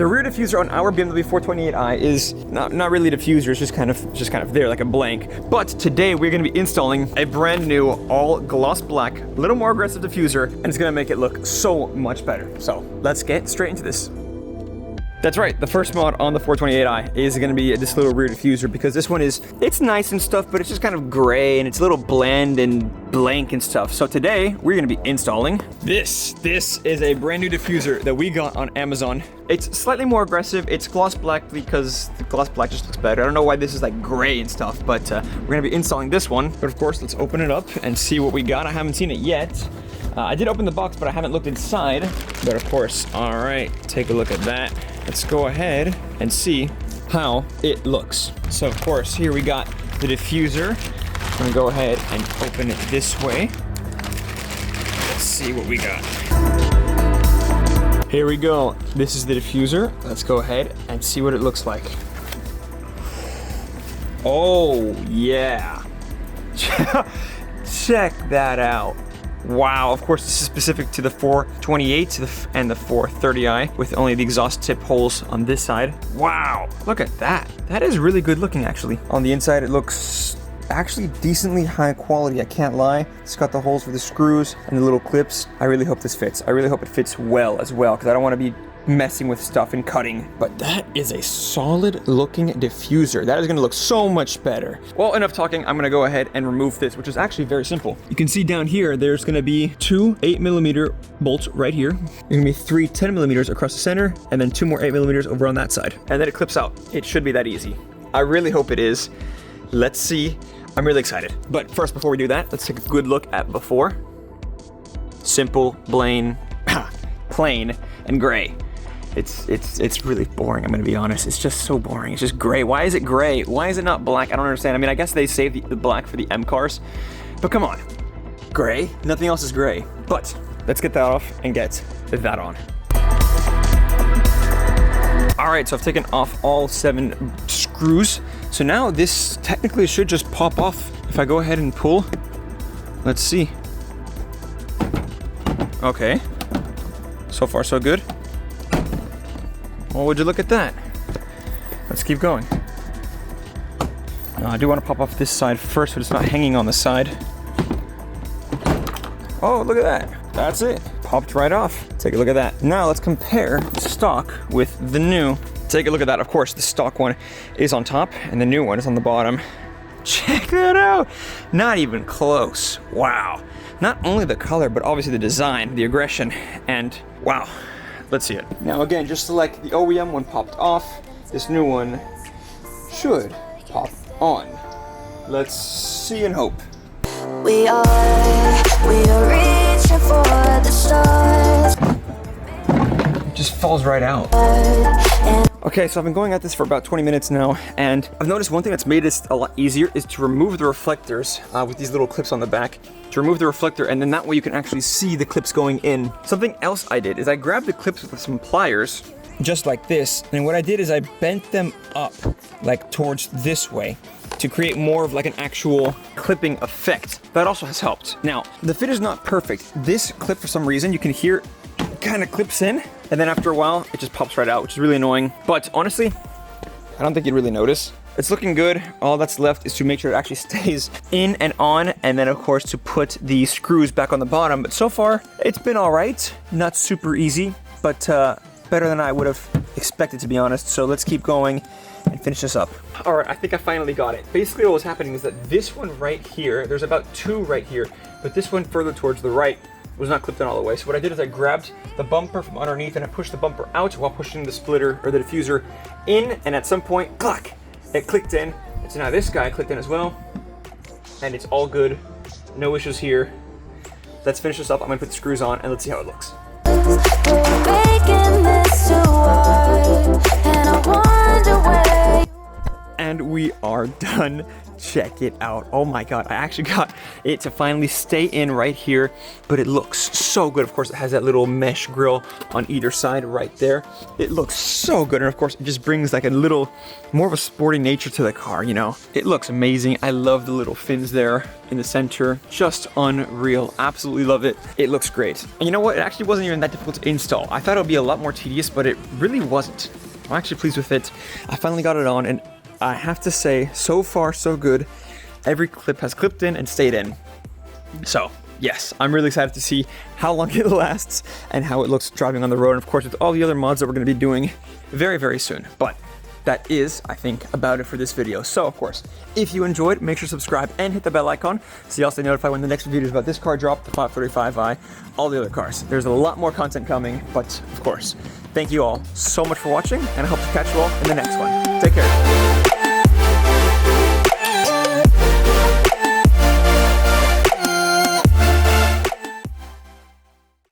The rear diffuser on our BMW 428i is not really a diffuser, it's just kind of there, like a blank. But today we're gonna be installing a brand new all gloss black, little more aggressive diffuser, and it's gonna make it look so much better. So let's get straight into this. That's right, the first mod on the 428i is gonna be this little rear diffuser, because this one it's nice and stuff, but it's just kind of gray and it's a little bland and blank and stuff. So today we're gonna be installing this. This is a brand new diffuser that we got on Amazon. It's slightly more aggressive. It's gloss black because the gloss black just looks better. I don't know why this is like gray and stuff, but we're gonna be installing this one. But of course, let's open it up and see what we got. I haven't seen it yet. I did open the box, but I haven't looked inside. But of course, all right, take a look at that. Let's go ahead and see how it looks. So of course, here we got the diffuser. I'm gonna go ahead and open it this way. Let's see what we got. Here we go. This is the diffuser. Let's go ahead and see what it looks like. Oh yeah. Check that out. Wow, of course this is specific to the 428 and the 430i with only the exhaust tip holes on this side. Wow, look at that. That is really good looking actually. On the inside it looks actually decently high quality, I can't lie. It's got the holes for the screws and the little clips. I really hope this fits. I really hope it fits well as well, because I don't want to be messing with stuff and cutting. But that is a solid looking diffuser. That is gonna look so much better. Well, enough talking. I'm gonna go ahead and remove this, which is actually very simple. You can see down here, there's gonna be two 8mm bolts right here. There's gonna be three 10mm across the center, and then two more 8mm over on that side. And then it clips out. It should be that easy. I really hope it is. Let's see. I'm really excited. But first, before we do that, let's take a good look at before. Simple, plain, and gray. It's really boring, I'm gonna be honest. It's just so boring. It's just gray. Why is it gray? Why is it not black? I don't understand. I mean, I guess they saved the black for the M cars, but come on. Gray? Nothing else is gray. But let's get that off and get that on. All right, so I've taken off all 7 screws. So now this technically should just pop off. If I go ahead and pull, let's see. Okay, so far so good. Well, would you look at that? Let's keep going. Now, I do want to pop off this side first, but it's not hanging on the side. Oh, look at that. That's it. Popped right off. Take a look at that. Now let's compare the stock with the new. Take a look at that. Of course, the stock one is on top and the new one is on the bottom. Check that out. Not even close. Wow. Not only the color, but obviously the design, the aggression, and wow. Let's see it. Now again, just like the OEM one popped off, this new one should pop on. Let's see and hope. We are reaching for the stars. It just falls right out. Okay, so I've been going at this for about 20 minutes now, and I've noticed one thing that's made this a lot easier is to remove the reflectors with these little clips on the back. To remove the reflector, and then that way you can actually see the clips going in. Something else I did is I grabbed the clips with some pliers, just like this, and what I did is I bent them up, like towards this way, to create more of like an actual clipping effect. That also has helped. Now, the fit is not perfect. This clip, for some reason, you can hear kind of clips in, and then after a while, it just pops right out, which is really annoying. But honestly, I don't think you'd really notice. It's looking good. All that's left is to make sure it actually stays in and on, and then of course to put the screws back on the bottom. But so far, it's been all right. Not super easy, but better than I would have expected, to be honest. So let's keep going and finish this up. All right, I think I finally got it. Basically what was happening is that this one right here, there's about 2 right here, but this one further towards the right was not clipped in all the way. So what I did is I grabbed the bumper from underneath and I pushed the bumper out while pushing the splitter or the diffuser in, and at some point, clack, it clicked in. And so now this guy clicked in as well, and it's all good. No issues here. Let's finish this up. I'm gonna put the screws on and let's see how it looks. And we are are done. Check it out. Oh my God, I actually got it to finally stay in right here, but it looks so good. Of course, it has that little mesh grill on either side right there. It looks so good, and of course, it just brings like a little more of a sporty nature to the car, you know? It looks amazing. I love the little fins there in the center. Just unreal. Absolutely love it. It looks great. And you know what? It actually wasn't even that difficult to install. I thought it would be a lot more tedious, but it really wasn't. I'm actually pleased with it. I finally got it on, and I have to say, so far, so good. Every clip has clipped in and stayed in. So, yes, I'm really excited to see how long it lasts and how it looks driving on the road. And of course, with all the other mods that we're gonna be doing very, very soon. But that is, I think, about it for this video. So, of course, if you enjoyed, make sure to subscribe and hit the bell icon so you'll stay notified when the next video is about this car drop, the 535i, all the other cars. There's a lot more content coming, but of course, thank you all so much for watching, and I hope to catch you all in the next one. Take care.